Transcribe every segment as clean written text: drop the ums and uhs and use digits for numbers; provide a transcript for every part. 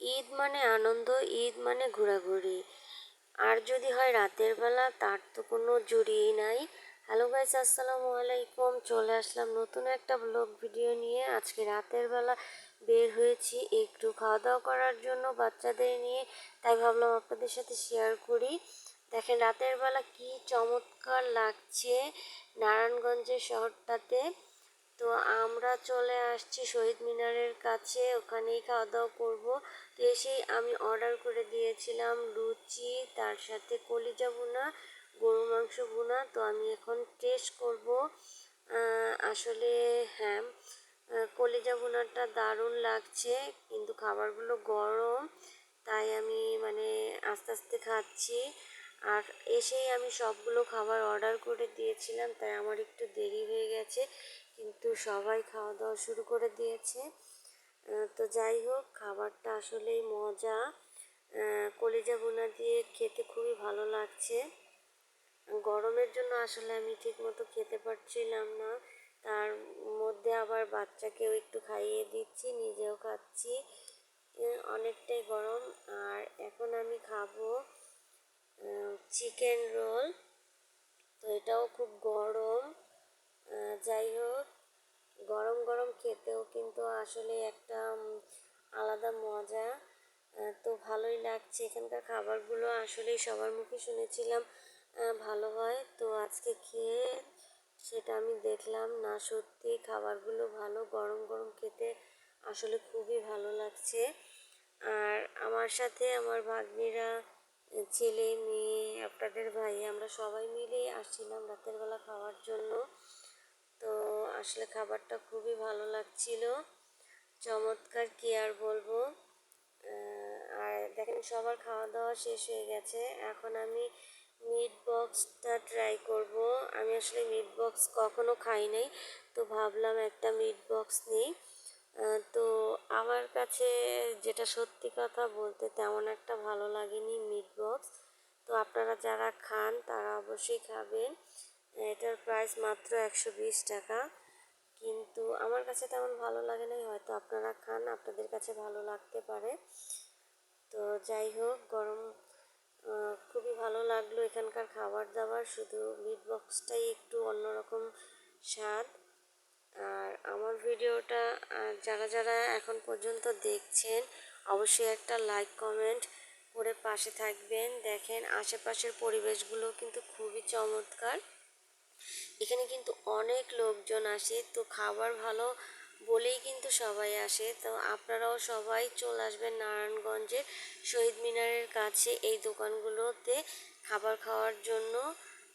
ঈদ মানে আনন্দ, ঈদ মানে ঘোরাঘুরি। আর যদি হয় রাতের বেলা, তার তো কোনো জুড়িই নাই। হ্যালো গাইস, আসসালামু আলাইকুম। চলে আসলাম নতুন একটা ব্লগ ভিডিও নিয়ে। আজকে রাতের বেলা বের হয়েছি একটু খাওয়া দাওয়া করার জন্য বাচ্চাদের নিয়ে, তাই ভাবলাম আপনাদের সাথে শেয়ার করি। দেখেন রাতের বেলা কি চমৎকার লাগছে নারায়ণগঞ্জের শহরটাতে। তো আমরা চলে আসছি শহীদ মিনারের কাছে, ওখানেই খাওয়া দাওয়া করবো। তো এসেই আমি অর্ডার করে দিয়েছিলাম লুচি, তার সাথে কলিজা ভুনা, গরু মাংস ভুনা। তো আমি এখন টেস্ট করব। আসলে হ্যাঁ, কলিজা ভুনাটা দারুণ লাগছে, কিন্তু খাবারগুলো গরম, তাই আমি আস্তে আস্তে খাচ্ছি। আর এসেই আমি সবগুলো খাবার অর্ডার করে দিয়েছিলাম, তাই আমার একটু দেরি হয়ে গেছে, কিন্তু সবাই খাওয়া দাওয়া শুরু করে দিয়েছে। তো যাই হোক, খাবারটা আসলেই মজা। কলিজা ভুনা দিয়ে খেতে খুবই ভালো লাগছে। গরমের জন্য আসলে আমি ঠিক মতো খেতে পারছিলাম না, তার মধ্যে আবার বাচ্চাকেও একটু খাইয়ে দিচ্ছি, নিজেও খাচ্ছি। অনেকটাই গরম। আর এখন আমি খাবো চিকেন রোল। তো এটাও খুব গরম। যাই হোক, গরম গরম খেতেও কিন্তু আসলে একটা আলাদা মজা। তো ভালোই লাগছে। এখানকার খাবারগুলো আসলেই সবার মুখে শুনেছিলাম ভালো হয়, তো আজকে খেয়ে সেটা আমি দেখলাম না, সত্যি খাবারগুলো ভালো, গরম গরম খেতে আসলে খুবই ভালো লাগছে। আর আমার সাথে আমার ভাগ্নিরা, ছেলে মেয়ে, আপনাদের ভাই, আমরা সবাই মিলেই আসছিলাম রাতের বেলা খাওয়ার জন্য। তো আসলে খাবারটা খুবই ভালো লাগছিল, চমৎকার, কি আর বলবো। আর দেখেন সবার খাওয়া দাওয়া শেষ হয়ে গেছে। এখন আমি মিট বক্সটা ট্রাই করব। আমি আসলে মিট বক্স কখনো খাই নাই, তো ভাবলাম একটা মিট বক্স নিই। তো আমার কাছে যেটা সত্যি কথা বলতে তেমন একটা ভালো লাগেনি মিট বক্স। তো আপনারা যারা খান তারা অবশ্যই খাবেন। এটার প্রাইস মাত্র 120 টাকা, কিন্তু আমার কাছে তেমন ভালো লাগে নাই, হয়তো আপনারা খান, আপনাদের কাছে ভালো লাগতে পারে। তো যাই হোক, গরম খুবই ভালো লাগলো এখানকার খাবার দাবার, শুধু মিট বক্সটাই একটু অন্যরকম স্বাদ। আর আমার ভিডিওটা যারা যারা এখন পর্যন্ত দেখছেন, অবশ্যই একটা লাইক কমেন্ট করে পাশে থাকবেন। দেখেন আশেপাশের পরিবেশগুলো কিন্তু খুবই চমৎকার। এখানে কিন্তু অনেক লোকজন আসে, তো খাবার ভালো বলেই কিন্তু সবাই আসে। তো আপনারাও সবাই চলে আসবেন নারায়ণগঞ্জের শহীদ মিনারের কাছে এই দোকানগুলোতে খাবার খাওয়ার জন্য।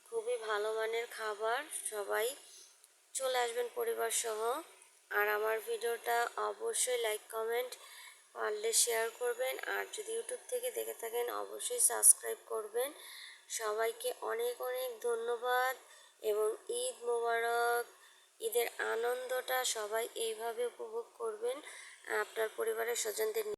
খুবই ভালো মানের খাবার, সবাই চলে আসবেন পরিবার সহ। আর আমার ভিডিওটা অবশ্যই লাইক কমেন্ট পারলে শেয়ার করবেন, আর যদি ইউটিউব থেকে দেখে থাকেন অবশ্যই সাবস্ক্রাইব করবেন। সবাইকে অনেক অনেক ধন্যবাদ এবং ঈদ মোবারক। ঈদের আনন্দটা সবাই এইভাবে উপভোগ করবেন আপনার পরিবারের স্বজনদের নিয়ে।